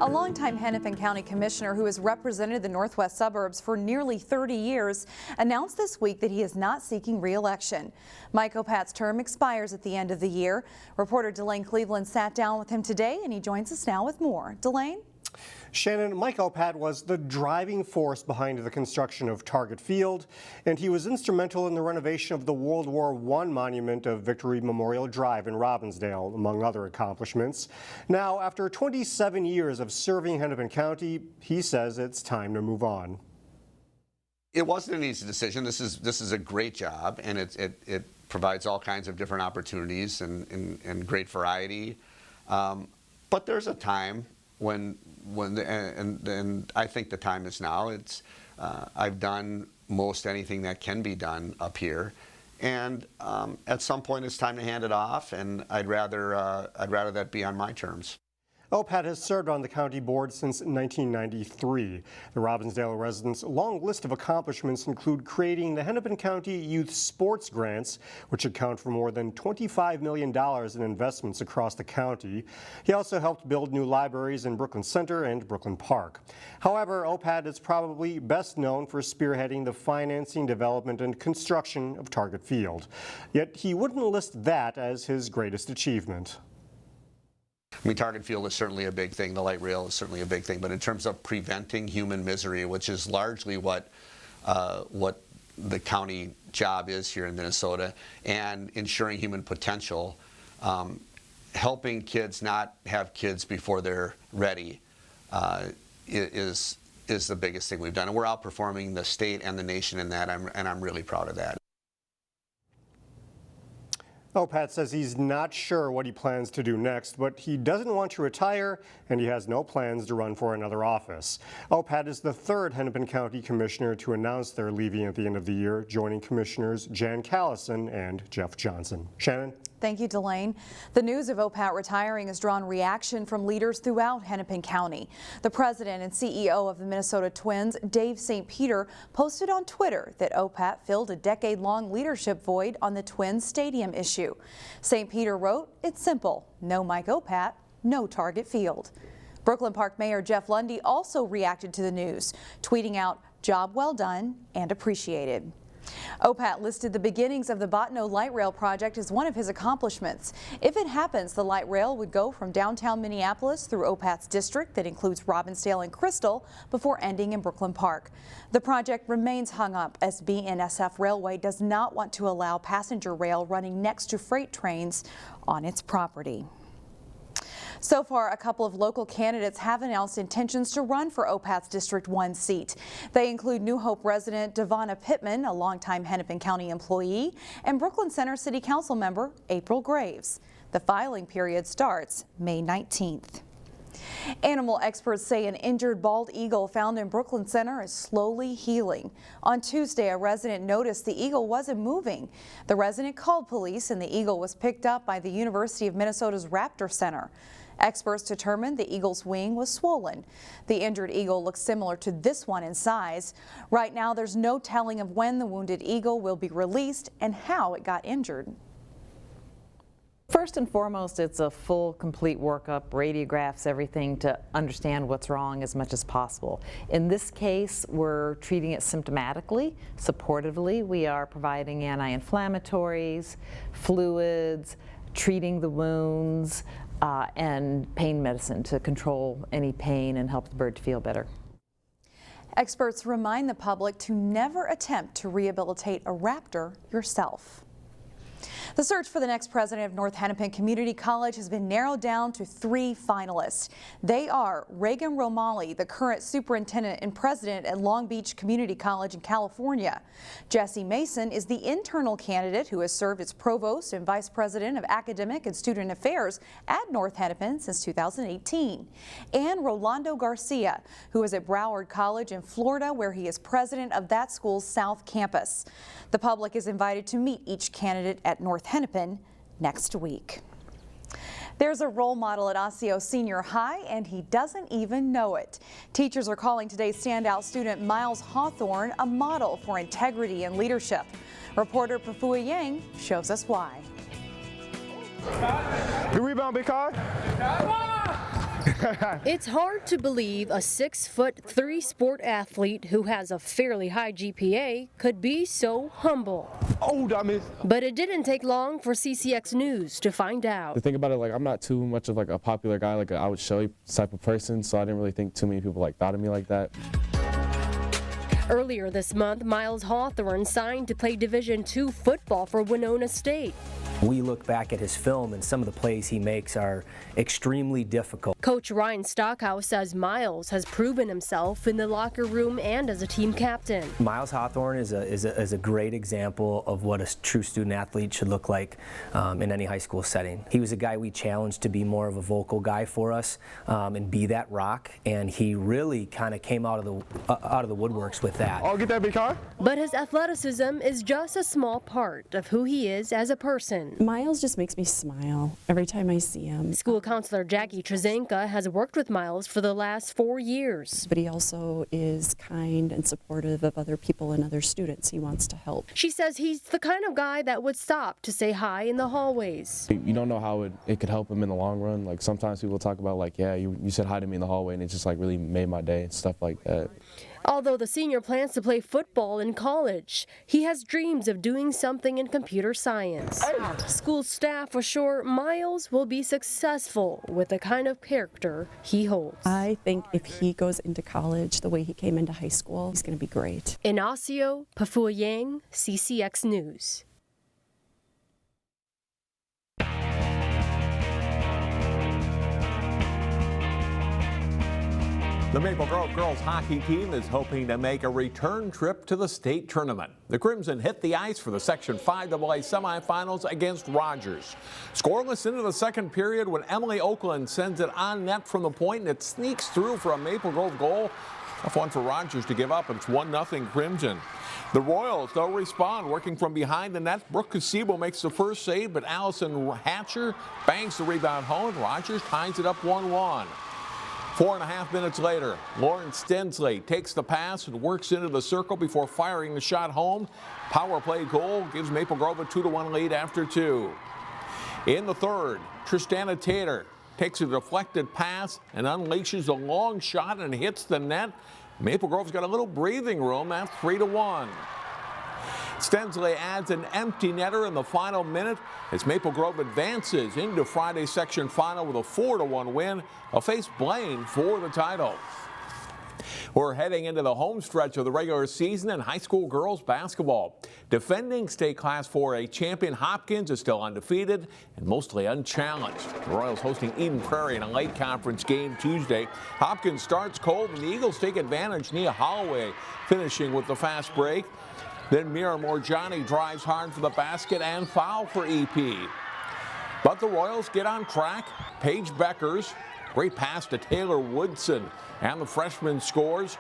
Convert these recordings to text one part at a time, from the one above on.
A longtime Hennepin County commissioner who has represented the northwest suburbs for nearly 30 years announced this week that he is not seeking re-election. Mike Opat's term expires at the end of the year. Reporter Delane Cleveland sat down with him today and he joins us now with more. Delane? Shannon, Mike Opat was the driving force behind the construction of Target Field, and he was instrumental in the renovation of the World War I monument of Victory Memorial Drive in Robbinsdale, among other accomplishments. Now, after 27 years of serving Hennepin County, he says it's time to move on. It wasn't an easy decision. This is a great job, and it provides all kinds of different opportunities and great variety. But there's a time when I think the time is now. I've done most anything that can be done up here, and at some point it's time to hand it off, and I'd rather that be on my terms. Opat has served on the county board since 1993. The Robbinsdale residents' long list of accomplishments include creating the Hennepin County Youth Sports Grants, which account for more than $25 million in investments across the county. He also helped build new libraries in Brooklyn Center and Brooklyn Park. However, Opat is probably best known for spearheading the financing, development, and construction of Target Field. Yet he wouldn't list that as his greatest achievement. I mean, Target Field is certainly a big thing. The light rail is certainly a big thing. But in terms of preventing human misery, which is largely what the county job is here in Minnesota, and ensuring human potential, helping kids not have kids before they're ready, is the biggest thing we've done. And we're outperforming the state and the nation in that, and I'm really proud of that. Opat says he's not sure what he plans to do next, but he doesn't want to retire, and he has no plans to run for another office. Opat is the third Hennepin County commissioner to announce they're leaving at the end of the year, joining commissioners Jan Callison and Jeff Johnson. Shannon? Thank you, Delane. The news of Opat retiring has drawn reaction from leaders throughout Hennepin County. The president and CEO of the Minnesota Twins, Dave St. Peter, posted on Twitter that Opat filled a decade-long leadership void on the Twins stadium issue. St. Peter wrote, "It's simple. No Mike Opat, no Target Field." Brooklyn Park Mayor Jeff Lundy also reacted to the news, tweeting out, "Job well done and appreciated." Opat listed the beginnings of the Botno light rail project as one of his accomplishments. If it happens, the light rail would go from downtown Minneapolis through Opat's district that includes Robbinsdale and Crystal before ending in Brooklyn Park. The project remains hung up as BNSF Railway does not want to allow passenger rail running next to freight trains on its property. So far, a couple of local candidates have announced intentions to run for Opat's District 1 seat. They include New Hope resident Devonna Pittman, a longtime Hennepin County employee, and Brooklyn Center City Council member April Graves. The filing period starts May 19th. Animal experts say an injured bald eagle found in Brooklyn Center is slowly healing. On Tuesday, a resident noticed the eagle wasn't moving. The resident called police and the eagle was picked up by the University of Minnesota's Raptor Center. Experts determined the eagle's wing was swollen. The injured eagle looks similar to this one in size. Right now, there's no telling of when the wounded eagle will be released and how it got injured. First and foremost, it's a full, complete workup, radiographs, everything to understand what's wrong as much as possible. In this case, we're treating it symptomatically, supportively. We are providing anti-inflammatories, fluids, treating the wounds, and pain medicine to control any pain and help the bird to feel better. Experts remind the public to never attempt to rehabilitate a raptor yourself. The search for the next president of North Hennepin Community College has been narrowed down to 3 finalists. They are Reagan Romali, the current superintendent and president at Long Beach Community College in California. Jesse Mason is the internal candidate who has served as provost and vice president of academic and student affairs at North Hennepin since 2018. And Rolando Garcia, who is at Broward College in Florida, where he is president of that school's South Campus. The public is invited to meet each candidate at North Hennepin next week. There's a role model at Osseo Senior High, and he doesn't even know it. Teachers are calling today's standout student Myles Hawthorne a model for integrity and leadership. Reporter Pafua Yang shows us why. Good rebound, Big Kai. It's hard to believe a 6'3" sport athlete who has a fairly high GPA could be so humble. Oh, dummy. But it didn't take long for CCX News to find out. The thing about it, like, I'm not too much of like a popular guy, like I would show you type of person, so I didn't really think too many people like thought of me like that. Earlier this month, Myles Hawthorne signed to play Division II football for Winona State. We look back at his film and some of the plays he makes are extremely difficult. Coach Ryan Stockhouse says Myles has proven himself in the locker room and as a team captain. Myles Hawthorne is a great example of what a true student athlete should look like in any high school setting. He was a guy we challenged to be more of a vocal guy for us and be that rock, and he really kind of came out of the woodworks with that. I'll get that big car. But his athleticism is just a small part of who he is as a person. Myles just makes me smile every time I see him. School counselor Jackie Trzynka has worked with Myles for the last 4 years. But he also is kind and supportive of other people and other students. He wants to help. She says he's the kind of guy that would stop to say hi in the hallways. You don't know how it could help him in the long run. Like sometimes people talk about like, yeah, you said hi to me in the hallway, and it just like really made my day and stuff like that. Although the senior plans to play football in college, he has dreams of doing something in computer science. School staff are sure Myles will be successful with the kind of character he holds. I think if he goes into college the way he came into high school, he's going to be great. In Osseo, Pafua Yang, CCX News. The Maple Grove girls hockey team is hoping to make a return trip to the state tournament. The Crimson hit the ice for the Section 5AA semifinals against Rogers. Scoreless into the second period when Emily Oakland sends it on net from the point, and it sneaks through for a Maple Grove goal. Tough one for Rogers to give up, and it's 1-0 Crimson. The Royals, though, respond, working from behind the net. Brooke Casebo makes the first save, but Allison Hatcher bangs the rebound home. Rogers ties it up 1-1. 4.5 minutes later, Lauren Stensley takes the pass and works into the circle before firing the shot home. Power play goal gives Maple Grove a 2-1 lead after 2. In the third, Tristana Tater takes a deflected pass and unleashes a long shot and hits the net. Maple Grove's got a little breathing room at 3-1. Stensley adds an empty netter in the final minute as Maple Grove advances into Friday's section final with a 4-1 win. They'll face Blaine for the title. We're heading into the home stretch of the regular season in high school girls basketball. Defending state Class 4A champion Hopkins is still undefeated and mostly unchallenged. The Royals hosting Eden Prairie in a late conference game Tuesday. Hopkins starts cold and the Eagles take advantage. Nia Holloway finishing with the fast break. Then Mira Morgiani drives hard for the basket and foul for EP. But the Royals get on track. Paige Bueckers, great pass to Taylor Woodson, and the freshman scores.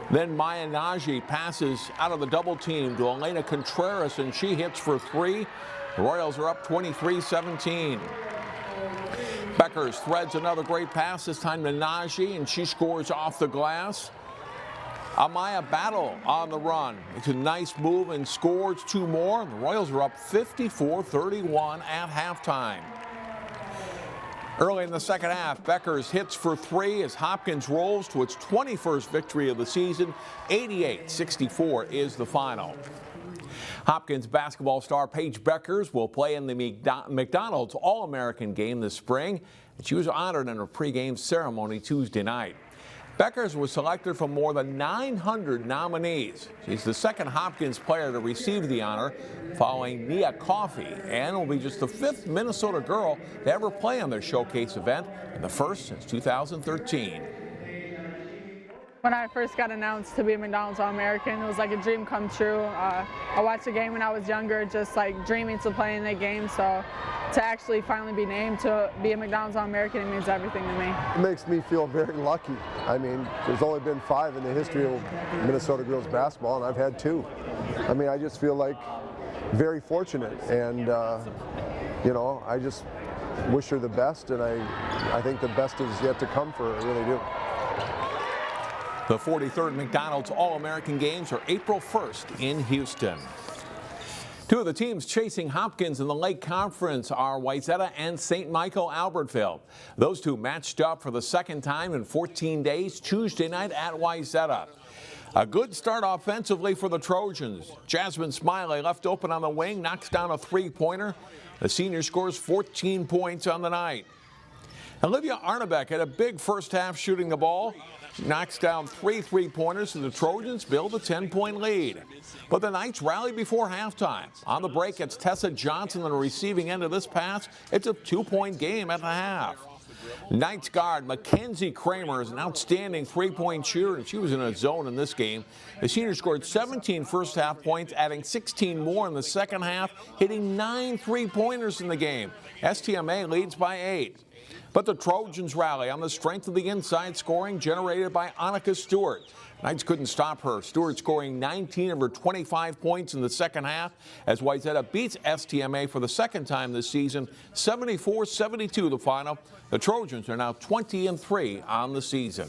Then Maya Najee passes out of the double team to Elena Contreras, and she hits for 3. The Royals are up 23-17. Bueckers threads another great pass, this time to Najee, and she scores off the glass. Amaya Battle on the run. It's a nice move and scores 2 more. The Royals are up 54-31 at halftime. Early in the second half, Bueckers hits for 3 as Hopkins rolls to its 21st victory of the season. 88-64 is the final. Hopkins basketball star Paige Bueckers will play in the McDonald's All-American game this spring. She was honored in a pregame ceremony Tuesday night. Bueckers was selected from more than 900 nominees. She's the second Hopkins player to receive the honor, following Nia Coffey, and will be just the 5th Minnesota girl to ever play on their showcase event, and the first since 2013. When I first got announced to be a McDonald's All-American, it was like a dream come true. I watched the game when I was younger, just like dreaming to play in that game. So to actually finally be named to be a McDonald's All-American, it means everything to me. It makes me feel very lucky. I mean, there's only been 5 in the history of Minnesota girls basketball, and I've had 2. I mean, I just feel like very fortunate, and you know, I just wish her the best, and I think the best is yet to come for her. I really do. The 43rd McDonald's All-American Games are April 1st in Houston. Two of the teams chasing Hopkins in the Lake Conference are Wayzata and St. Michael-Albertville. Those two matched up for the second time in 14 days Tuesday night at Wayzata. A good start offensively for the Trojans. Jasmine Smiley left open on the wing, knocks down a three-pointer. The senior scores 14 points on the night. Olivia Arnebeck had a big first half shooting the ball. Knocks down three three-pointers, and the Trojans build a 10-point lead. But the Knights rally before halftime. On the break, it's Tessa Johnson on the receiving end of this pass. It's a 2-point game at the half. Knights guard Mackenzie Kramer is an outstanding three-point shooter, and she was in a zone in this game. The senior scored 17 first-half points, adding 16 more in the second half, hitting 9 three-pointers in the game. STMA leads by 8. But the Trojans rally on the strength of the inside scoring generated by Annika Stewart. Knights couldn't stop her. Stewart scoring 19 of her 25 points in the second half as Wayzata beats STMA for the second time this season, 74-72 the final. The Trojans are now 20-3 on the season.